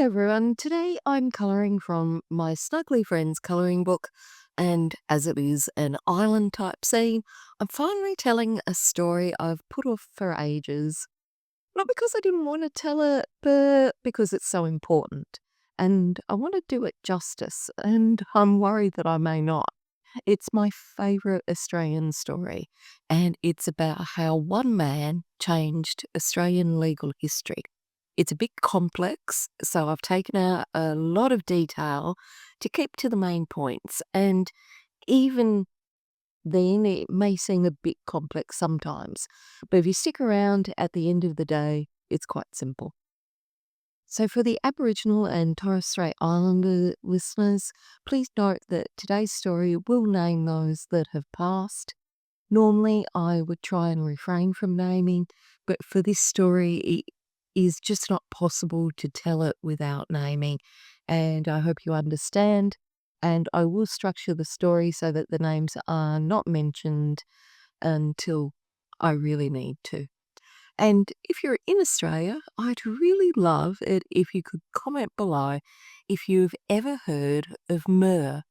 everyone. Today I'm colouring from my Snuggly Friends colouring book, and as it is an island type scene, I'm finally telling a story I've put off for ages. Not because I didn't want to tell it, but because it's so important. And I want to do it justice, and I'm worried that I may not. It's my favourite Australian story, and it's about how one man changed Australian legal history. It's a bit complex, so I've taken out a lot of detail to keep to the main points, and even then it may seem a bit complex sometimes. But if you stick around at the end of the day, it's quite simple. So, for the Aboriginal and Torres Strait Islander listeners, please note that today's story will name those that have passed. Normally, I would try and refrain from naming, but for this story, it is just not possible to tell it without naming. And I hope you understand. And I will structure the story so that the names are not mentioned until I really need to. And if you're in Australia, I'd really love it if you could comment below if you've ever heard of myrrh.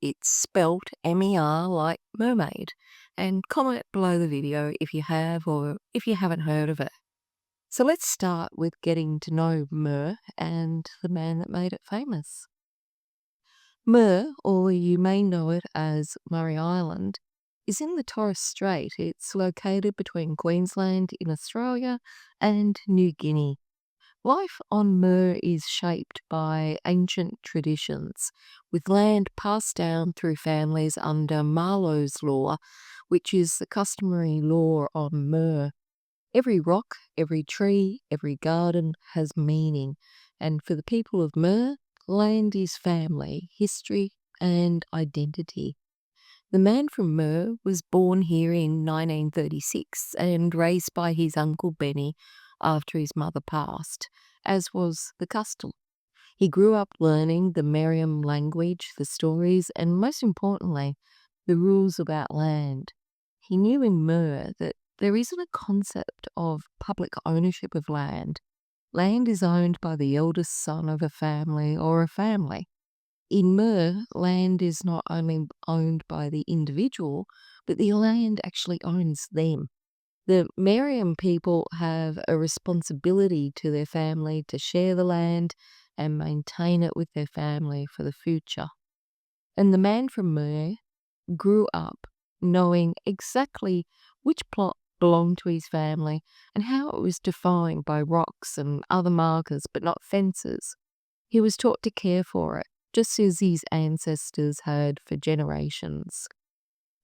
It's spelt M-E-R like mermaid. And comment below the video if you have or if you haven't heard of it. So let's start with getting to know myrrh and the man that made it famous. Myrrh, or you may know it as Murray Island, is in the Torres Strait. It's located between Queensland in Australia and New Guinea. Life on Myrrh is shaped by ancient traditions, with land passed down through families under Marlowe's law, which is the customary law on Myrrh. Every rock, every tree, every garden has meaning, and for the people of Myrrh, land is family, history, and identity. The man from Myrrh was born here in 1936 and raised by his uncle Benny after his mother passed, as was the custom. He grew up learning the Merriam language, the stories, and most importantly, the rules about land. He knew in Myrrh that there isn't a concept of public ownership of land. Land is owned by the eldest son of a family or a family. In Myrrh, land is not only owned by the individual, but the land actually owns them. The Merriam people have a responsibility to their family to share the land and maintain it with their family for the future. And the man from Myrrh grew up knowing exactly which plot belonged to his family and how it was defined by rocks and other markers, but not fences. He was taught to care for it, just as his ancestors had for generations.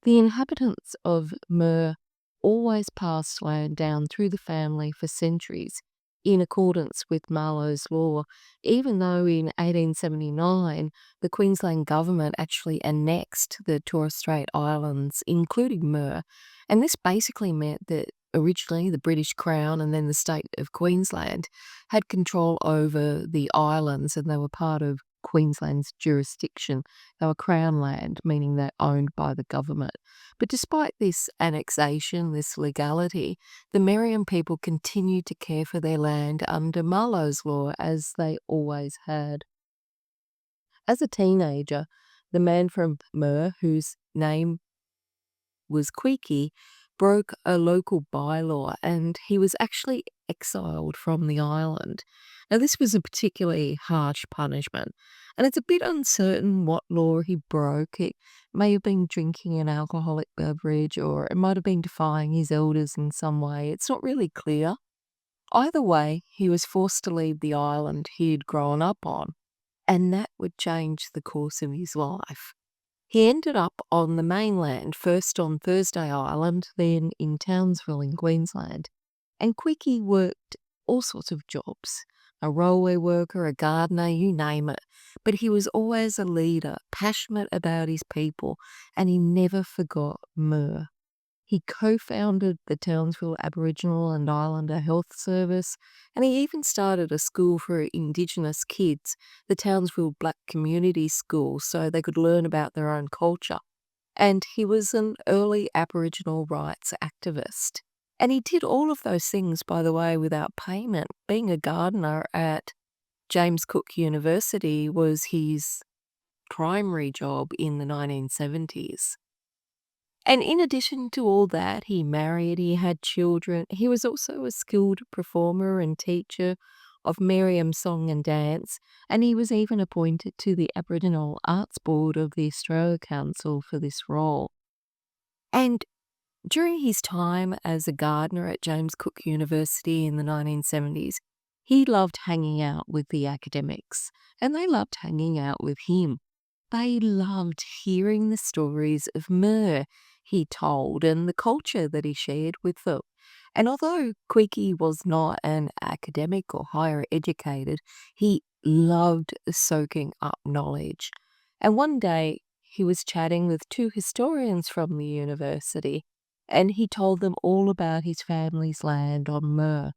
The inhabitants of Myrrh always passed land down through the family for centuries, in accordance with Marlowe's law, even though in 1879 the Queensland government actually annexed the Torres Strait Islands, including Myrrh, and this basically meant that originally the British Crown and then the state of Queensland had control over the islands, and they were part of Queensland's jurisdiction. They were Crown land, meaning they're owned by the government. But despite this annexation, this legality, the Merriam people continued to care for their land under Marlowe's law, as they always had. As a teenager, the man from Myrrh, whose name was Queeky, broke a local bylaw and he was actually exiled from the island. Now, this was a particularly harsh punishment, and it's a bit uncertain what law he broke. It may have been drinking an alcoholic beverage, or it might have been defying his elders in some way. It's not really clear. Either way, he was forced to leave the island he had grown up on, and that would change the course of his life. He ended up on the mainland, first on Thursday Island, then in Townsville in Queensland. And Quickie worked all sorts of jobs, a railway worker, a gardener, you name it. But he was always a leader, passionate about his people, and he never forgot Myrrh. He co-founded the Townsville Aboriginal and Islander Health Service, and he even started a school for Indigenous kids, the Townsville Black Community School, so they could learn about their own culture. And he was an early Aboriginal rights activist. And he did all of those things, by the way, without payment, being a gardener at James Cook University was his primary job in the 1970s. And in addition to all that, he married, he had children. He was also a skilled performer and teacher of Merriam song and dance, and he was even appointed to the Aboriginal Arts Board of the Australia Council for this role. And during his time as a gardener at James Cook University in the 1970s, he loved hanging out with the academics, and they loved hanging out with him. They loved hearing the stories of Mer he told and the culture that he shared with them. And although Queequeg was not an academic or higher educated, he loved soaking up knowledge. And one day he was chatting with two historians from the university, and he told them all about his family's land on Mer,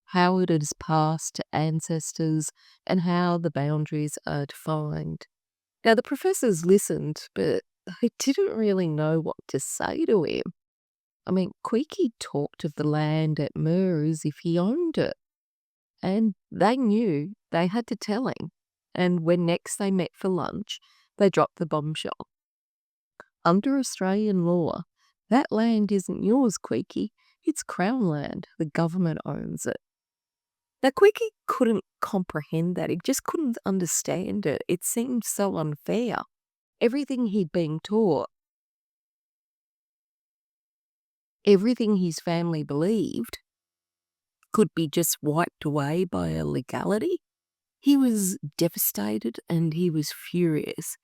how it has passed to ancestors, and how the boundaries are defined. Now, the professors listened, but they didn't really know what to say to him. I mean, Queequeg talked of the land at Mer as if he owned it, and they knew they had to tell him. And when next they met for lunch, they dropped the bombshell. Under Australian law, that land isn't yours, Queequeg. It's Crown land. The government owns it. Now, Queequeg couldn't comprehend that. He just couldn't understand it. It seemed so unfair. Everything he'd been taught, everything his family believed, could be just wiped away by a legality. He was devastated and he was furious.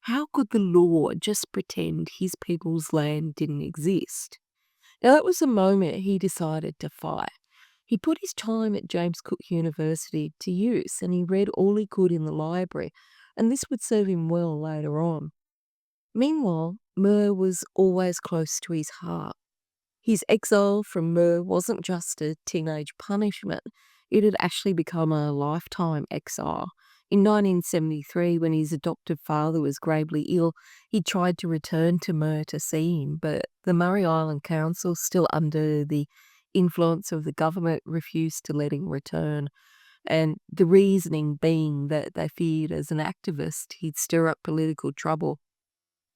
How could the law just pretend his people's land didn't exist? Now, that was the moment he decided to fight. He put his time at James Cook University to use, and he read all he could in the library, and this would serve him well later on. Meanwhile, Mer was always close to his heart. His exile from Mer wasn't just a teenage punishment, it had actually become a lifetime exile. In 1973, when his adoptive father was gravely ill, he tried to return to Mer to see him, but the Murray Island Council, still under the influence of the government, refused to let him return. And the reasoning being that they feared as an activist he'd stir up political trouble.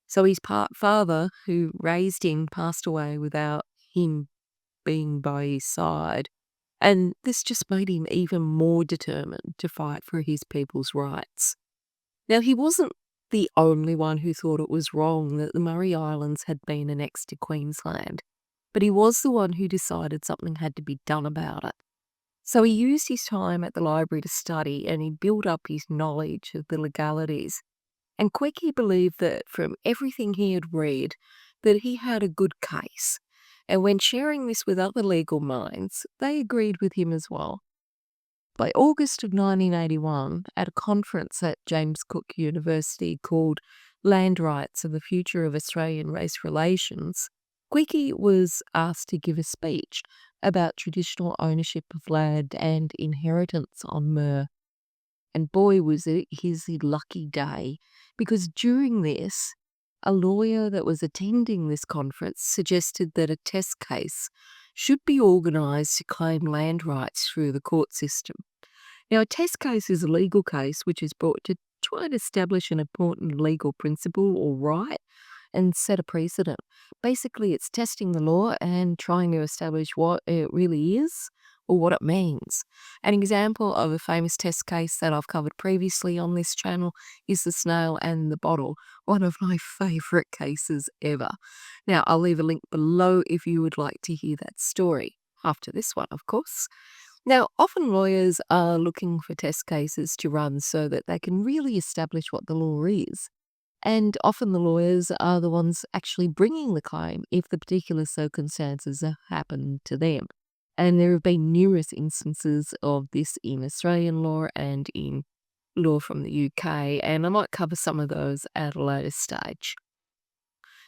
So his father, who raised him, passed away without him being by his side. And this just made him even more determined to fight for his people's rights. Now, he wasn't the only one who thought it was wrong that the Murray Islands had been annexed to Queensland, but he was the one who decided something had to be done about it. So he used his time at the library to study, and he built up his knowledge of the legalities. And Queequeg believed that from everything he had read, that he had a good case. And when sharing this with other legal minds, they agreed with him as well. By August of 1981, at a conference at James Cook University called Land Rights and the Future of Australian Race Relations, Queequeg was asked to give a speech about traditional ownership of land and inheritance on Mer. And boy, was it his lucky day, because during this, a lawyer that was attending this conference suggested that a test case should be organised to claim land rights through the court system. Now, a test case is a legal case which is brought to try and establish an important legal principle or right and set a precedent. Basically, it's testing the law and trying to establish what it really is or what it means. An example of a famous test case that I've covered previously on this channel is the Snail and The Bottle, one of my favourite cases ever. Now, I'll leave a link below if you would like to hear that story, after this one, of course. Now, often lawyers are looking for test cases to run so that they can really establish what the law is. And often the lawyers are the ones actually bringing the claim if the particular circumstances have happened to them. And there have been numerous instances of this in Australian law and in law from the UK, and I might cover some of those at a later stage.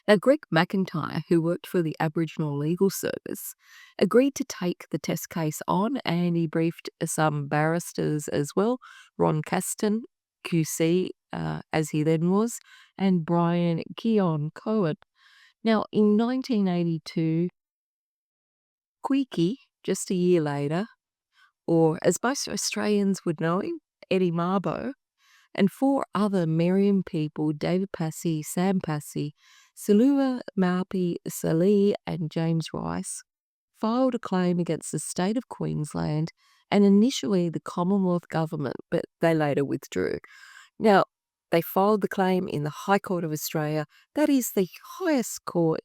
Now, Greg McIntyre, who worked for the Aboriginal Legal Service, agreed to take the test case on, and he briefed some barristers as well, Ron Caston, QC, as he then was, and Brian Keon Cohen. Now, in 1982, Queequeg, just a year later, or as most Australians would know him, Eddie Mabo, and four other Meriam people, David Passy, Sam Passy, Salua Maupi Salih, and James Rice, filed a claim against the state of Queensland and initially the Commonwealth government, but they later withdrew. Now, they filed the claim in the High Court of Australia. That is the highest court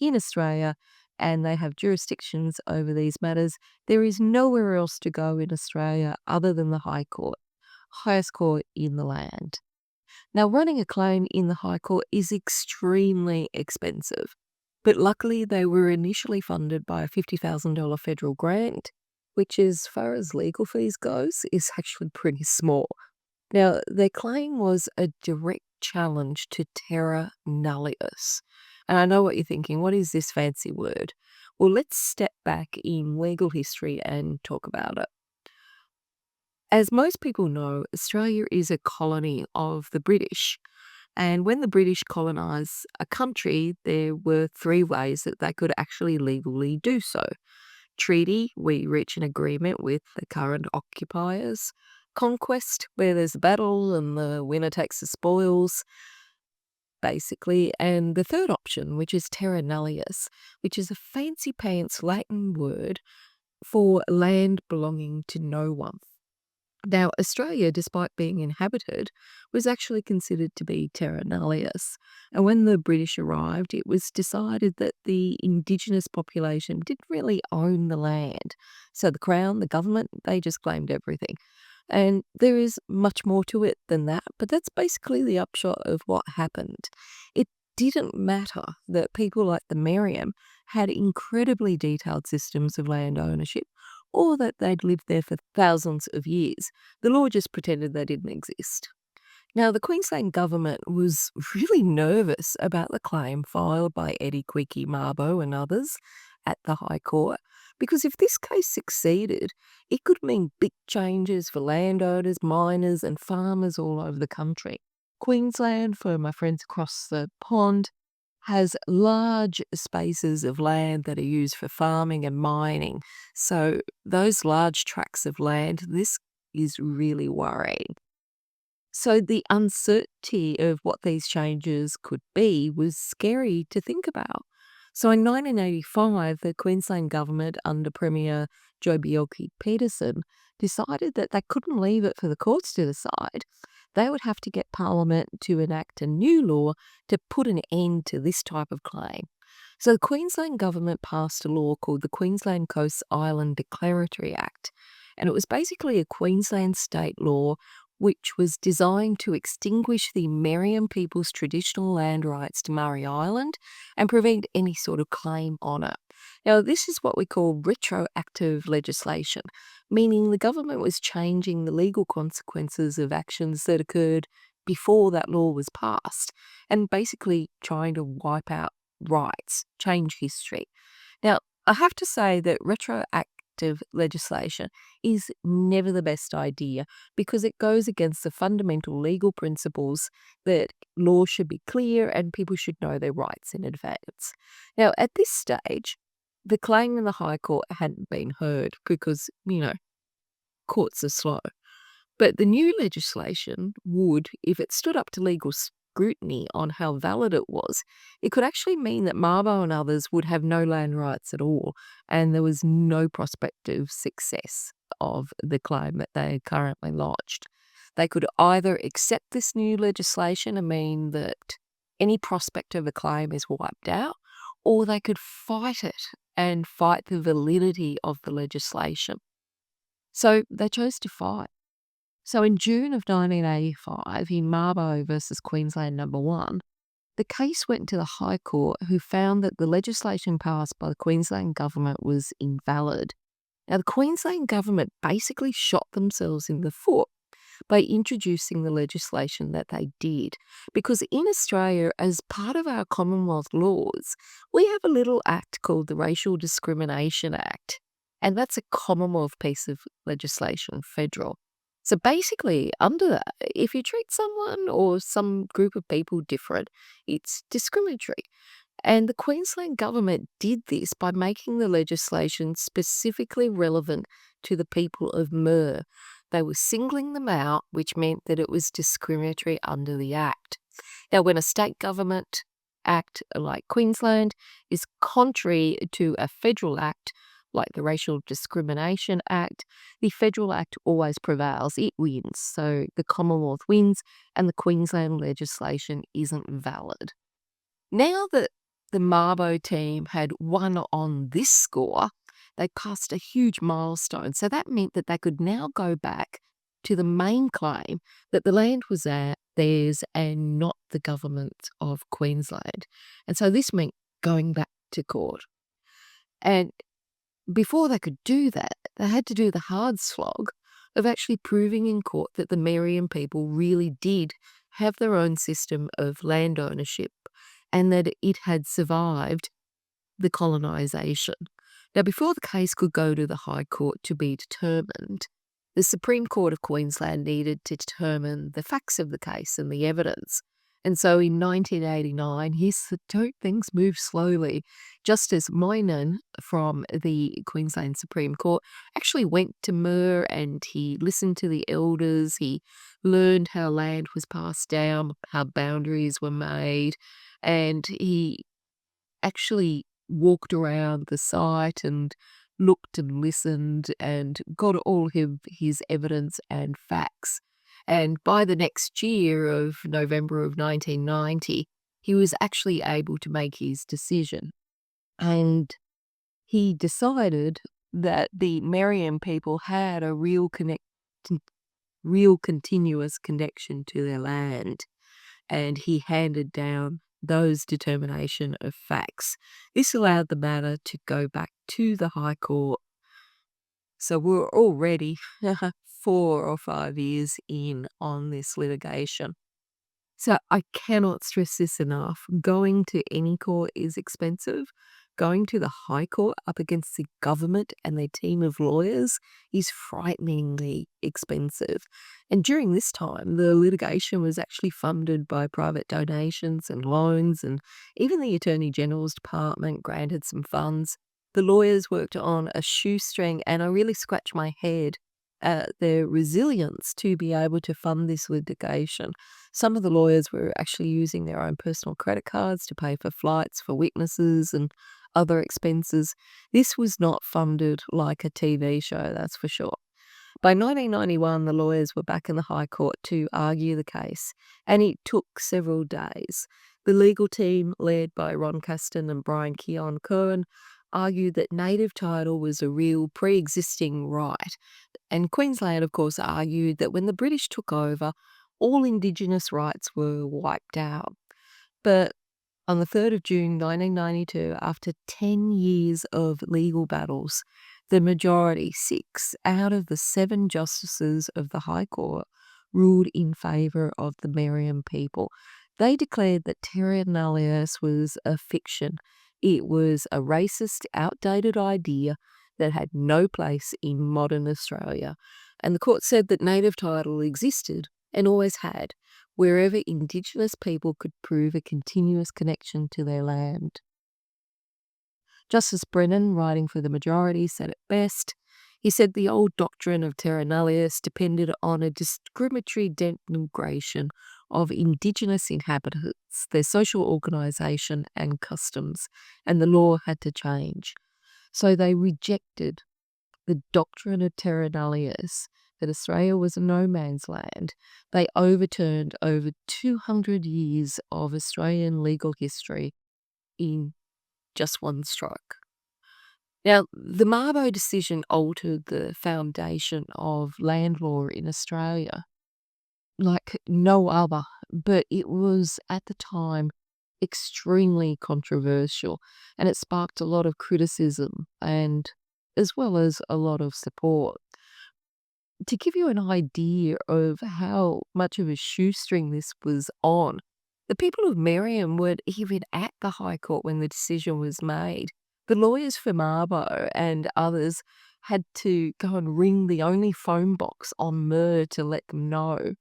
in Australia, and they have jurisdictions over these matters. There is nowhere else to go in Australia other than the High Court, highest court in the land. Now, running a claim in the High Court is extremely expensive, but luckily they were initially funded by a $50,000 federal grant, which as far as legal fees goes is actually pretty small. Now, their claim was a direct challenge to terra nullius. And I know what you're thinking, what is this fancy word? Well, let's step back in legal history and talk about it. As most people know, Australia is a colony of the British. And when the British colonised a country, there were three ways that they could actually legally do so. Treaty, we reach an agreement with the current occupiers. Conquest, where there's a battle and the winner takes the spoils, basically. And the third option, which is terra nullius, which is a fancy pants Latin word for land belonging to no one. Now, Australia, despite being inhabited, was actually considered to be terra nullius. And when the British arrived, it was decided that the indigenous population didn't really own the land. So the Crown, the government, they just claimed everything. And there is much more to it than that, but that's basically the upshot of what happened. It didn't matter that people like the Meriam had incredibly detailed systems of land ownership, or that they'd lived there for thousands of years. The law just pretended they didn't exist. Now, the Queensland government was really nervous about the claim filed by Eddie Quickie Mabo and others at the High Court, because if this case succeeded, it could mean big changes for landowners, miners, and farmers all over the country. Queensland, for my friends across the pond, has large spaces of land that are used for farming and mining. So those large tracts of land, this is really worrying. So the uncertainty of what these changes could be was scary to think about. So in 1985, the Queensland government under Premier Joh Bjelke-Petersen decided that they couldn't leave it for the courts to decide. They would have to get Parliament to enact a new law to put an end to this type of claim. So the Queensland government passed a law called the Queensland Coast Island Declaratory Act, and it was basically a Queensland state law which was designed to extinguish the Meriam people's traditional land rights to Murray Island and prevent any sort of claim on it. Now, this is what we call retroactive legislation, meaning the government was changing the legal consequences of actions that occurred before that law was passed, and basically trying to wipe out rights, change history. Now, I have to say that retroactive legislation is never the best idea because it goes against the fundamental legal principles that law should be clear and people should know their rights in advance. Now, at this stage, the claim in the High Court hadn't been heard because, courts are slow. But the new legislation would, if it stood up to legal scrutiny on how valid it was, it could actually mean that Mabo and others would have no land rights at all, and there was no prospective success of the claim that they had currently lodged. They could either accept this new legislation and mean that any prospect of a claim is wiped out, or they could fight it and fight the validity of the legislation. So they chose to fight. So in June of 1985, in Mabo versus Queensland No. 1, the case went to the High Court, who found that the legislation passed by the Queensland government was invalid. Now, the Queensland government basically shot themselves in the foot by introducing the legislation that they did. Because in Australia, as part of our Commonwealth laws, we have a little act called the Racial Discrimination Act. And that's a Commonwealth piece of legislation, federal. So basically, under that, if you treat someone or some group of people different, it's discriminatory. And the Queensland government did this by making the legislation specifically relevant to the people of Mer. they were singling them out, which meant that it was discriminatory under the Act. Now, when a state government act like Queensland is contrary to a federal act like the Racial Discrimination Act, the federal act always prevails. It wins. So the Commonwealth wins and the Queensland legislation isn't valid. Now that the Mabo team had won on this score, they passed a huge milestone. So that meant that they could now go back to the main claim that the land was theirs and not the government of Queensland. And so this meant going back to court. And before they could do that, they had to do the hard slog of actually proving in court that the Meriam people really did have their own system of land ownership and that it had survived the colonisation. Now, before the case could go to the High Court to be determined, the Supreme Court of Queensland needed to determine the facts of the case and the evidence. And so in 1989, things moved slowly. Justice Moynihan from the Queensland Supreme Court actually went to Mur and he listened to the elders. He learned how land was passed down, how boundaries were made, and he actually walked around the site and looked and listened and got all of his evidence and facts. And by the next year of November of 1990, he was actually able to make his decision. And he decided that the Meriam people had a real continuous connection to their land. And he handed down those determination of facts. This allowed the matter to go back to the High Court. So we're already 4 or 5 years in on this litigation. So I cannot stress this enough. Going to any court is expensive. Going to the High Court up against the government and their team of lawyers is frighteningly expensive. And during this time, the litigation was actually funded by private donations and loans, and even the Attorney General's Department granted some funds. The lawyers worked on a shoestring, and I really scratched my head at their resilience to be able to fund this litigation. Some of the lawyers were actually using their own personal credit cards to pay for flights for witnesses and other expenses. This was not funded like a TV show, that's for sure. By 1991, the lawyers were back in the High Court to argue the case, and it took several days. The legal team, led by Ron Caston and Brian Keon Cohen, argued that native title was a real pre-existing right. And Queensland, of course, argued that when the British took over, all Indigenous rights were wiped out. But on the 3rd of June 1992, after 10 years of legal battles, the majority, 6 out of the 7 justices of the High Court, ruled in favour of the Meriam people. They declared that terra nullius was a fiction. It was a racist, outdated idea that had no place in modern Australia. And the court said that native title existed and always had, wherever Indigenous people could prove a continuous connection to their land. Justice Brennan, writing for the majority, said it best. He said the old doctrine of terra nullius depended on a discriminatory denigration of Indigenous inhabitants, their social organisation and customs, and the law had to change. So they rejected the doctrine of terra nullius, that Australia was a no man's land. They overturned over 200 years of Australian legal history in just one stroke. Now, the Mabo decision altered the foundation of land law in Australia like no other, but it was at the time extremely controversial, and it sparked a lot of criticism and as well as a lot of support. To give you an idea of how much of a shoestring this was on, the people of Meriam weren't even at the High Court when the decision was made. The lawyers for Mabo and others had to go and ring the only phone box on Mur to let them know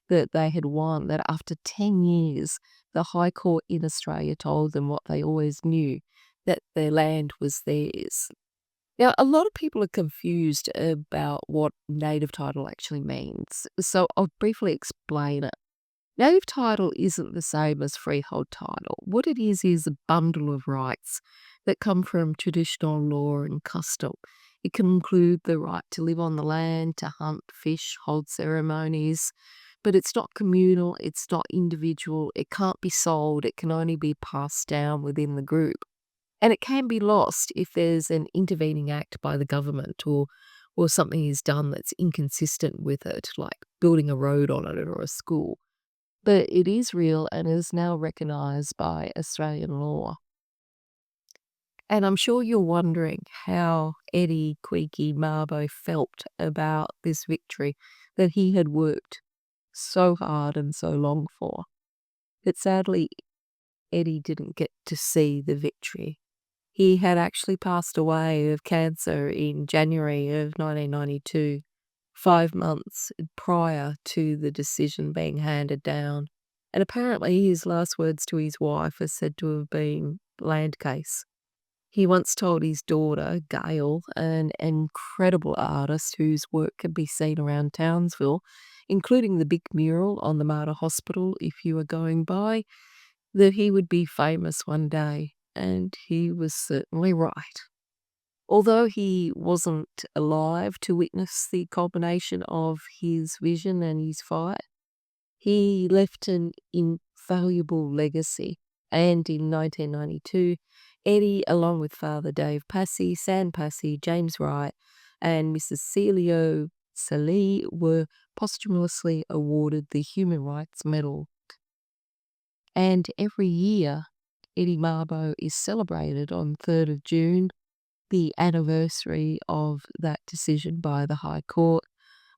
that they had won, that after 10 years, the High Court in Australia told them what they always knew, that their land was theirs. Now, a lot of people are confused about what native title actually means, so I'll briefly explain it. Native title isn't the same as freehold title. What it is a bundle of rights that come from traditional law and custom. It can include the right to live on the land, to hunt, fish, hold ceremonies, but it's not communal, it's not individual, it can't be sold, it can only be passed down within the group. And it can be lost if there's an intervening act by the government or something is done that's inconsistent with it, like building a road on it or a school. But it is real and is now recognised by Australian law. And I'm sure you're wondering how Eddie Queeky Marbo felt about this victory that he had worked so hard and so long for. But sadly, Eddie didn't get to see the victory. He had actually passed away of cancer in January of 1992, 5 months prior to the decision being handed down. And apparently his last words to his wife are said to have been land case. He once told his daughter, Gail, an incredible artist whose work can be seen around Townsville, including the big mural on the Mater Hospital if you were going by, that he would be famous one day. And he was certainly right. Although he wasn't alive to witness the culmination of his vision and his fight, he left an invaluable legacy. And in 1992, Eddie, along with Father Dave Passy, San Passy, James Wright, and Mrs. Celio Salih were posthumously awarded the Human Rights Medal. And every year, Eddie Mabo is celebrated on 3rd of June, the anniversary of that decision by the High Court,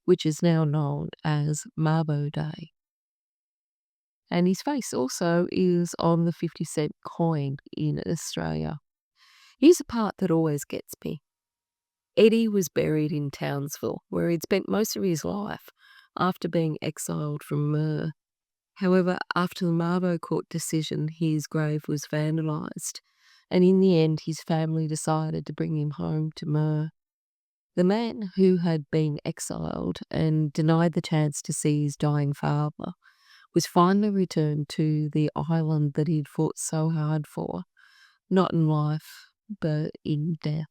which is now known as Mabo Day. And his face also is on the 50-cent coin in Australia. Here's the part that always gets me. Eddie was buried in Townsville, where he'd spent most of his life after being exiled from Mur. However, after the Mabo court decision, his grave was vandalised, and in the end his family decided to bring him home to Mur. The man who had been exiled and denied the chance to see his dying father was finally returned to the island that he'd fought so hard for, not in life, but in death.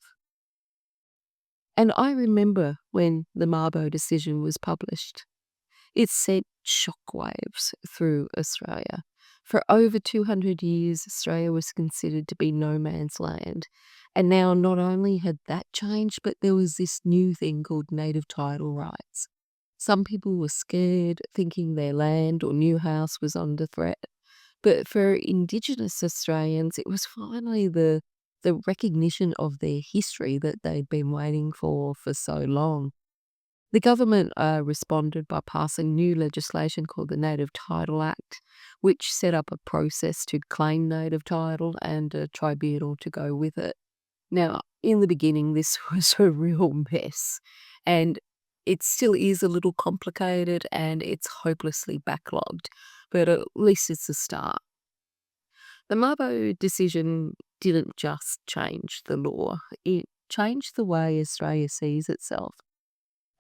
And I remember when the Mabo decision was published. It sent shockwaves through Australia. For over 200 years, Australia was considered to be no man's land. And now not only had that changed, but there was this new thing called native title rights. Some people were scared, thinking their land or new house was under threat. But for Indigenous Australians, it was finally the recognition of their history that they'd been waiting for so long. The government responded by passing new legislation called the Native Title Act, which set up a process to claim native title and a tribunal to go with it. Now, in the beginning, this was a real mess, and it still is a little complicated and it's hopelessly backlogged, but at least it's a start. The Mabo decision didn't just change the law, it changed the way Australia sees itself.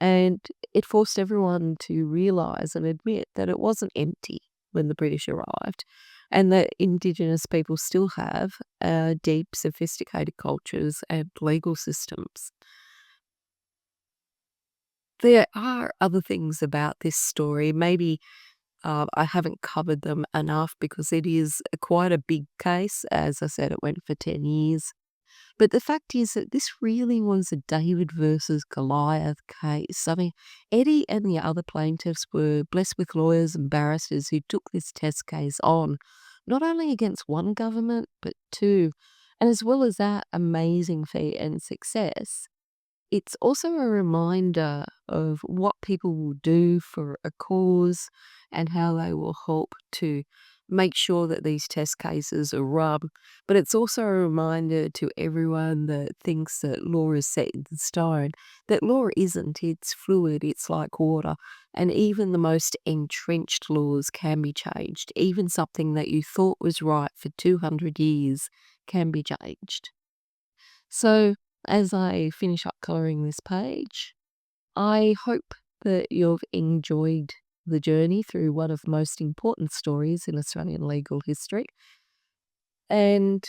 And it forced everyone to realise and admit that it wasn't empty when the British arrived, and that Indigenous people still have deep, sophisticated cultures and legal systems. There are other things about this story. Maybe I haven't covered them enough because it is quite a big case. As I said, it went for 10 years. But the fact is that this really was a David versus Goliath case. I mean, Eddie and the other plaintiffs were blessed with lawyers and barristers who took this test case on, not only against one government, but two. And as well as that amazing feat and success, it's also a reminder of what people will do for a cause and how they will help to make sure that these test cases are run. But it's also a reminder to everyone that thinks that law is set in stone, that law isn't, it's fluid, it's like water. And even the most entrenched laws can be changed. Even something that you thought was right for 200 years can be changed. So as I finish up colouring this page, I hope that you've enjoyed the journey through one of the most important stories in Australian legal history. And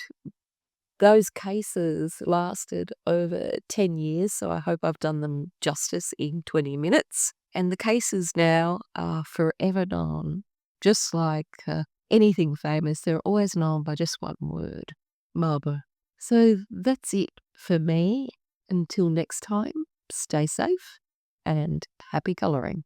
those cases lasted over 10 years, so I hope I've done them justice in 20 minutes. And the cases now are forever known, just like anything famous, they're always known by just one word: Marlborough. So that's it for me. Until next time, stay safe and happy colouring.